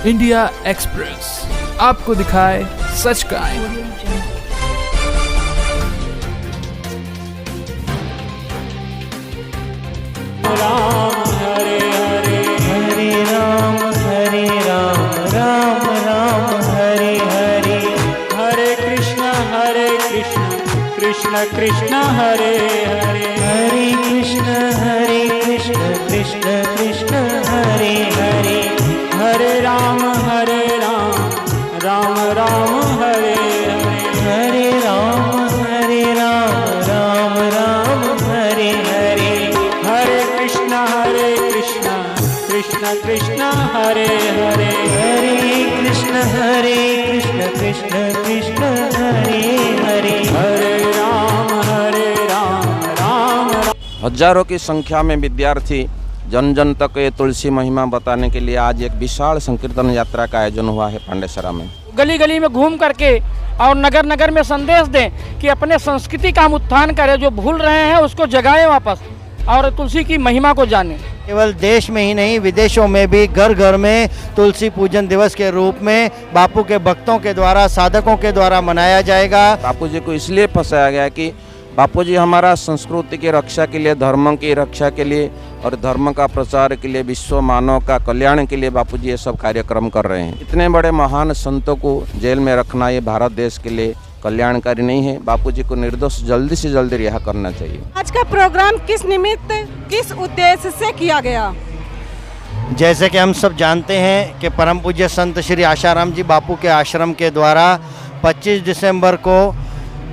India express आपको दिखाए सच का आईना। राम हरे हरे हरे राम राम राम हरे हरे हरे कृष्ण कृष्ण कृष्ण हरे हरे हरे कृष्ण कृष्ण कृष्ण हरे हरे हरे राम राम राम हरे हरे हरे राम राम राम हरे हरे हरे कृष्ण कृष्ण कृष्ण हरे हरे हरे कृष्ण कृष्ण कृष्ण हरे हरे हरे राम राम राम। हजारों की संख्या में विद्यार्थी जन जन तक ये तुलसी महिमा बताने के लिए आज एक विशाल संकीर्तन यात्रा का आयोजन हुआ है पांडेसरा में। गली गली में घूम करके और नगर नगर में संदेश दें कि अपने संस्कृति का हम उत्थान करें, जो भूल रहे हैं उसको जगाएं वापस और तुलसी की महिमा को जानें। केवल देश में ही नहीं, विदेशों में भी घर घर में तुलसी पूजन दिवस के रूप में बापू के भक्तों के द्वारा, साधकों के द्वारा मनाया जाएगा। बापू जी को इसलिए फंसाया गया कि बापू जी हमारा संस्कृति की रक्षा के लिए, धर्म की रक्षा के लिए और धर्म का प्रचार के लिए, विश्व मानव का कल्याण के लिए बापू जी ये सब कार्यक्रम कर रहे हैं। इतने बड़े महान संतों को जेल में रखना ये भारत देश के लिए कल्याणकारी नहीं है। बापू जी को निर्दोष जल्दी से जल्दी रिहा करना चाहिए। आज का प्रोग्राम किस निमित्त, किस उद्देश्य से किया गया? जैसे कि हम सब जानते हैं कि परम पूज्य संत श्री आशाराम जी बापू के आश्रम के द्वारा 25 दिसंबर को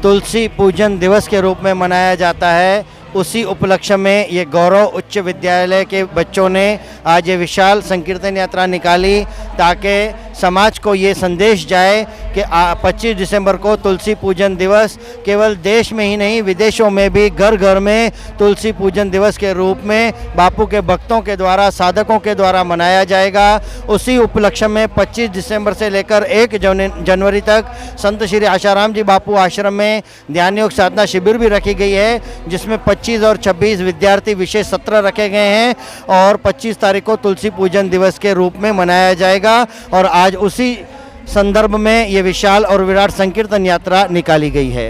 तुलसी पूजन दिवस के रूप में मनाया जाता है। उसी उपलक्ष्य में ये गौरव उच्च विद्यालय के बच्चों ने आज ये विशाल संकीर्तन यात्रा निकाली ताकि समाज को ये संदेश जाए कि 25 दिसंबर को तुलसी पूजन दिवस केवल देश में ही नहीं, विदेशों में भी घर घर में तुलसी पूजन दिवस के रूप में बापू के भक्तों के द्वारा, साधकों के द्वारा मनाया जाएगा। उसी उपलक्ष्य में 25 दिसंबर से लेकर 1 जनवरी तक संत श्री आशाराम जी बापू आश्रम में ध्यान योग साधना शिविर भी रखी गई है, जिसमें 25 और 26 विद्यार्थी विशेष सत्र रखे गए हैं और 25 तारीख को तुलसी पूजन दिवस के रूप में मनाया जाएगा। और आज उसी संदर्भ में ये विशाल और विराट संकीर्तन यात्रा निकाली गई है।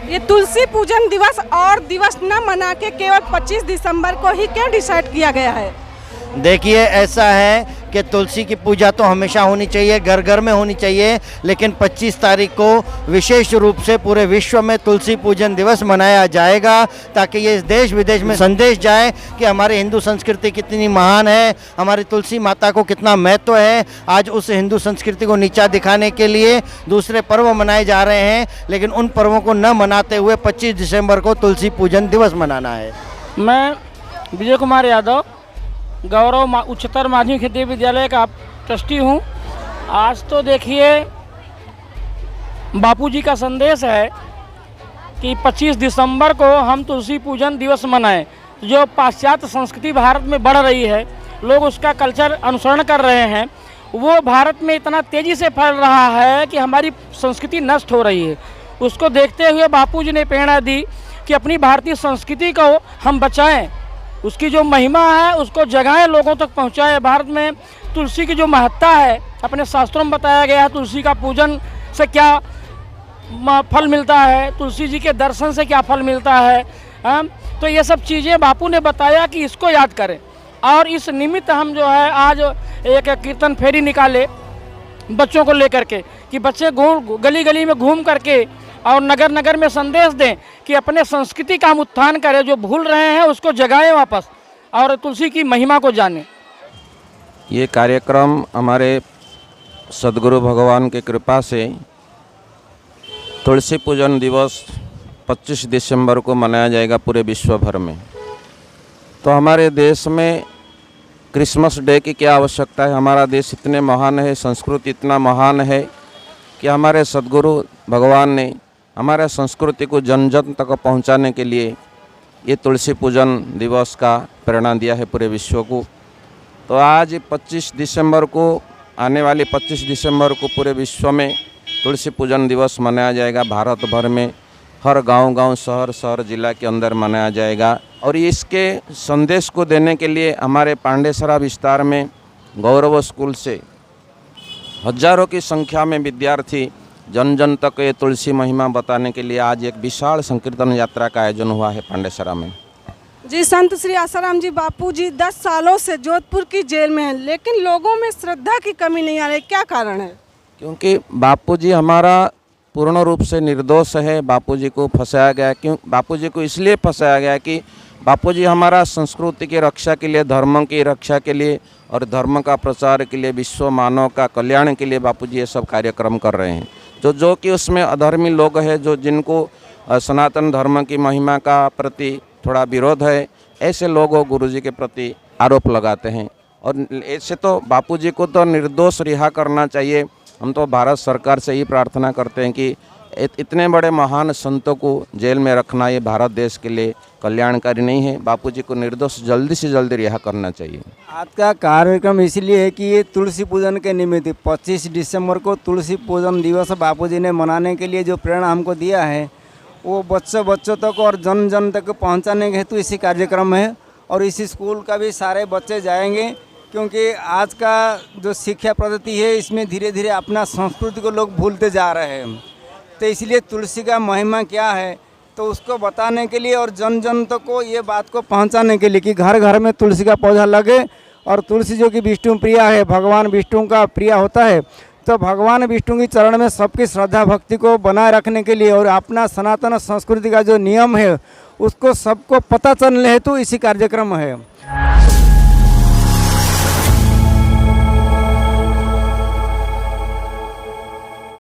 ये तुलसी पूजन दिवस और दिवस न मना के केवल 25 दिसंबर को ही क्यों डिसाइड किया गया है? देखिए, ऐसा है कि तुलसी की पूजा तो हमेशा होनी चाहिए, घर घर में होनी चाहिए, लेकिन 25 तारीख को विशेष रूप से पूरे विश्व में तुलसी पूजन दिवस मनाया जाएगा ताकि ये देश विदेश में संदेश जाए कि हमारी हिंदू संस्कृति कितनी महान है, हमारी तुलसी माता को कितना महत्व है। आज उस हिंदू संस्कृति को नीचा दिखाने के लिए दूसरे पर्व मनाए जा रहे हैं, लेकिन उन पर्वों को न मनाते हुए 25 दिसंबर को तुलसी पूजन दिवस मनाना है। मैं विजय कुमार यादव, गौरव उच्चतर माध्यमिक हिंदी विद्यालय का ट्रस्टी हूँ। आज तो देखिए बापूजी का संदेश है कि 25 दिसंबर को हम तुलसी पूजन दिवस मनाएं। जो पाश्चात्य संस्कृति भारत में बढ़ रही है, लोग उसका कल्चर अनुसरण कर रहे हैं, वो भारत में इतना तेज़ी से फैल रहा है कि हमारी संस्कृति नष्ट हो रही है। उसको देखते हुए बापूजी ने प्रेरणा दी कि अपनी भारतीय संस्कृति को हम बचाएं, उसकी जो महिमा है उसको जगाएं, लोगों तक पहुंचाएं। भारत में तुलसी की जो महत्ता है, अपने शास्त्रों में बताया गया है तुलसी का पूजन से क्या फल मिलता है, तुलसी जी के दर्शन से क्या फल मिलता है। तो ये सब चीज़ें बापू ने बताया कि इसको याद करें। और इस निमित्त हम जो है आज एक कीर्तन फेरी निकाले बच्चों को लेकर के कि बच्चे गली गली में घूम करके और नगर नगर में संदेश दें कि अपने संस्कृति का हम उत्थान करें, जो भूल रहे हैं उसको जगाएं वापस और तुलसी की महिमा को जानें। ये कार्यक्रम हमारे सद्गुरु भगवान की कृपा से तुलसी पूजन दिवस 25 दिसंबर को मनाया जाएगा पूरे विश्व भर में। तो हमारे देश में क्रिसमस डे की क्या आवश्यकता है? हमारा देश इतने महान है, संस्कृति इतना महान है कि हमारे सद्गुरु भगवान ने हमारे संस्कृति को जन जन तक पहुंचाने के लिए ये तुलसी पूजन दिवस का प्रेरणा दिया है पूरे विश्व को। तो आज 25 दिसंबर को, आने वाली 25 दिसंबर को पूरे विश्व में तुलसी पूजन दिवस मनाया जाएगा। भारत भर में हर गांव-गांव, शहर जिला के अंदर मनाया जाएगा। और इसके संदेश को देने के लिए हमारे पांडेसरा विस्तार में गौरव स्कूल से हजारों की संख्या में विद्यार्थी जन जन तक ये तुलसी महिमा बताने के लिए आज एक विशाल संकीर्तन यात्रा का आयोजन हुआ है पांडेसरा में। जी, संत श्री आसाराम जी बापू जी 10 सालों से जोधपुर की जेल में हैं, लेकिन लोगों में श्रद्धा की कमी नहीं आ रही, क्या कारण है? क्योंकि बापूजी हमारा पूर्ण रूप से निर्दोष है। बापूजी को फंसाया गया, क्यों बापूजी को इसलिए फंसाया गया कि बापूजी हमारा संस्कृति की रक्षा के लिए, धर्म की रक्षा के लिए और धर्म का प्रचार के लिए, विश्व मानव का कल्याण के लिए बापूजी ये सब कार्यक्रम कर रहे हैं। जो कि उसमें अधर्मी लोग हैं, जो जिनको सनातन धर्म की महिमा का प्रति थोड़ा विरोध है, ऐसे लोग गुरुजी के प्रति आरोप लगाते हैं। और ऐसे तो बापूजी को तो निर्दोष रिहा करना चाहिए। हम तो भारत सरकार से ही प्रार्थना करते हैं कि इतने बड़े महान संतों को जेल में रखना ये भारत देश के लिए कल्याणकारी नहीं है। बापूजी को निर्दोष जल्दी से जल्दी रिहा करना चाहिए। आज का कार्यक्रम इसलिए है कि ये तुलसी पूजन के निमित्त 25 दिसंबर को तुलसी पूजन दिवस बापूजी ने मनाने के लिए जो प्रेरणा हमको दिया है, वो बच्चों तक और जन जन तक पहुंचाने के हेतु इसी कार्यक्रम है। और इसी स्कूल का भी सारे बच्चे जाएंगे, क्योंकि आज का जो शिक्षा पद्धति है इसमें धीरे धीरे अपना संस्कृति को लोग भूलते जा रहे हैं। तो इसलिए तुलसी का महिमा क्या है तो उसको बताने के लिए और जन जन तक को ये बात को पहुंचाने के लिए कि घर घर में तुलसी का पौधा लगे। और तुलसी जो कि विष्णु प्रिया है, भगवान विष्णु का प्रिया होता है, तो भगवान विष्णु की चरण में सबकी श्रद्धा भक्ति को बनाए रखने के लिए और अपना सनातन संस्कृति का जो नियम है उसको सबको पता चलने हेतु इसी कार्यक्रम है।